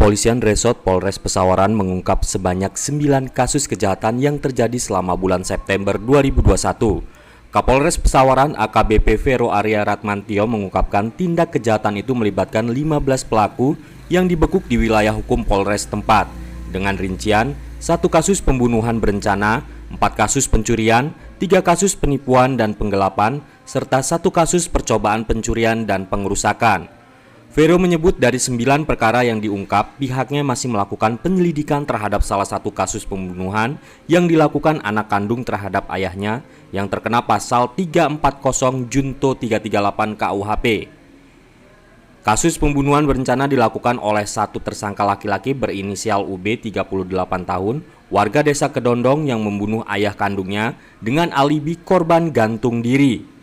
Kepolisian Resort Polres Pesawaran mengungkap sebanyak 9 kasus kejahatan yang terjadi selama bulan September 2021. Kapolres Pesawaran AKBP Vero Arya Ratmantio mengungkapkan tindak kejahatan itu melibatkan 15 pelaku yang dibekuk di wilayah hukum Polres tempat. Dengan rincian, 1 kasus pembunuhan berencana, 4 kasus pencurian, 3 kasus penipuan dan penggelapan, serta 1 kasus percobaan pencurian dan pengerusakan. Vero menyebut dari 9 perkara yang diungkap, pihaknya masih melakukan penyelidikan terhadap salah satu kasus pembunuhan yang dilakukan anak kandung terhadap ayahnya yang terkena pasal 340 Junto 338 KUHP. Kasus pembunuhan berencana dilakukan oleh satu tersangka laki-laki berinisial UB 38 tahun, warga desa Kedondong yang membunuh ayah kandungnya dengan alibi korban gantung diri.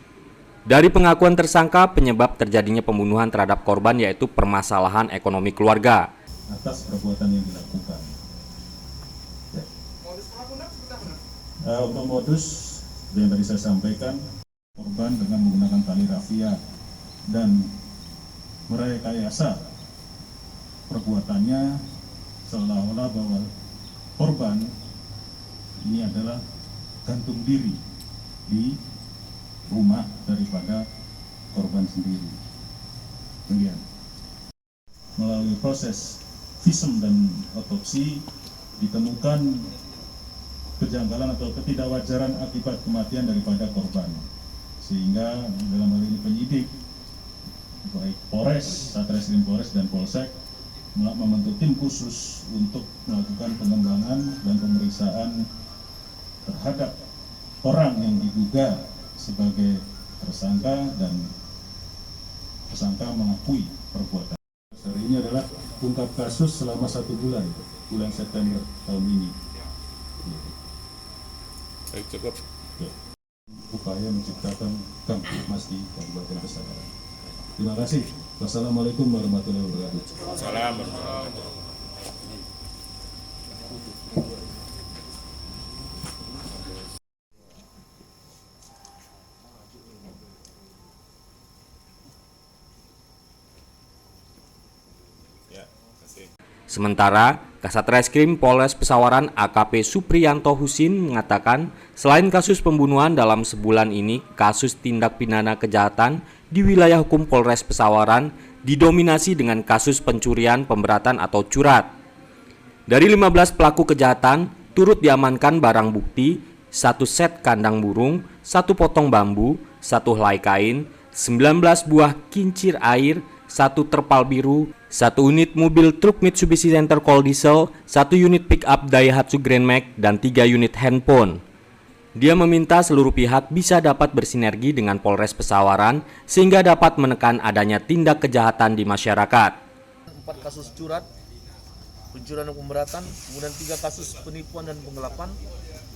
Dari pengakuan tersangka, penyebab terjadinya pembunuhan terhadap korban yaitu permasalahan ekonomi keluarga. Atas perbuatan yang dilakukan. Ya. Untuk modus yang tadi saya sampaikan, korban dengan menggunakan tali rafia dan merekayasa perbuatannya seolah-olah bahwa korban ini adalah gantung diri di rumah daripada korban sendiri. Kemudian melalui proses visum dan otopsi ditemukan kejanggalan atau ketidakwajaran akibat kematian daripada korban, sehingga dalam hal ini penyidik baik Polres, Satreskrim Polres dan Polsek membentuk tim khusus untuk melakukan pengembangan dan pemeriksaan terhadap orang yang diduga sebagai tersangka dan tersangka mengakui perbuatan. Hari ini adalah ungkap kasus selama 1 bulan September tahun ini. Baik, cukup. Ya. Upaya menciptakan kamtipmas di Kabupaten Pesawaran. Terima kasih. Wassalamualaikum warahmatullahi wabarakatuh. Assalamualaikum. Sementara, Kasat Reskrim Polres Pesawaran AKP Supriyanto Husin mengatakan, selain kasus pembunuhan dalam sebulan ini, kasus tindak pidana kejahatan di wilayah hukum Polres Pesawaran didominasi dengan kasus pencurian pemberatan atau curat. Dari 15 pelaku kejahatan, turut diamankan barang bukti, 1 set kandang burung, 1 potong bambu, 1 helai kain, 19 buah kincir air, 1 terpal biru, 1 unit mobil truk Mitsubishi Center Coal Diesel, 1 unit pick-up Daihatsu Grand Max, dan 3 unit handphone. Dia meminta seluruh pihak bisa dapat bersinergi dengan Polres Pesawaran sehingga dapat menekan adanya tindak kejahatan di masyarakat. 4 kasus curat, pencurian dan pemberatan, kemudian 3 kasus penipuan dan penggelapan,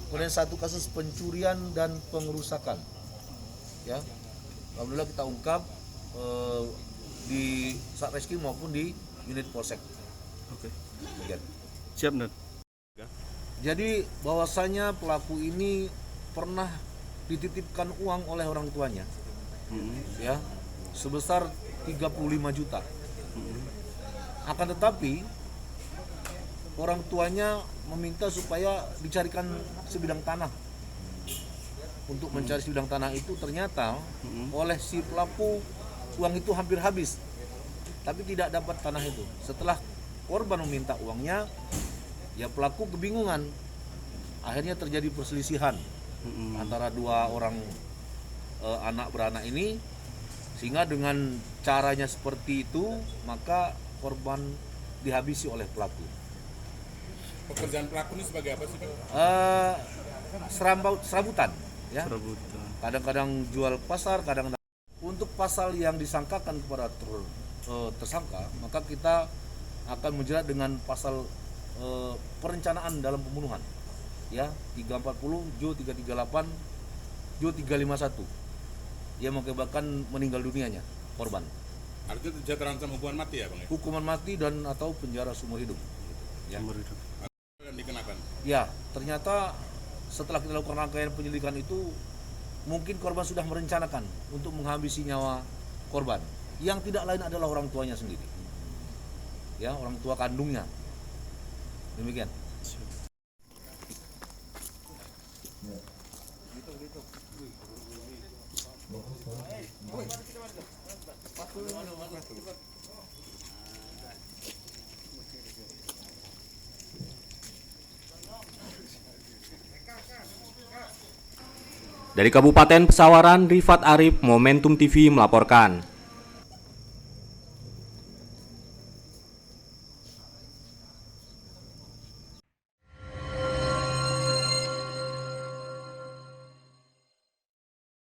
kemudian 1 kasus pencurian dan pengerusakan. Ya, alhamdulillah kita ungkap di Satreskrim maupun di unit Polsek. Oke. Demikian. Siap, Nan. Jadi bahwasanya pelaku ini pernah dititipkan uang oleh orang tuanya, ya, sebesar 35 juta. Akan tetapi orang tuanya meminta supaya dicarikan sebidang tanah. Untuk mencari sebidang tanah itu ternyata oleh si pelaku uang itu hampir habis, tapi tidak dapat tanah itu. Setelah korban meminta uangnya, ya pelaku kebingungan. Akhirnya terjadi perselisihan antara 2 orang anak beranak ini, sehingga dengan caranya seperti itu, maka korban dihabisi oleh pelaku. Pekerjaan pelaku ini sebagai apa sih, Pak? Serabutan, ya. Serabutan. Kadang-kadang jual pasar, kadang-kadang. Untuk pasal yang disangkakan kepada tersangka, maka kita akan menjerat dengan pasal perencanaan dalam pembunuhan, ya, 340, Jo 338, Jo 351, yang mengakibatkan meninggal dunianya korban. Artinya dia terancam hukuman mati ya, Bang? Hukuman mati dan atau penjara seumur hidup. Ya. Yang dikenakan. Ya, ternyata setelah kita lakukan rangkaian penyelidikan itu, mungkin korban sudah merencanakan untuk menghabisi nyawa korban, yang tidak lain adalah orang tuanya sendiri. ya, orang tua kandungnya. Demikian. Dari Kabupaten Pesawaran, Rifat Arif, Momentum TV melaporkan.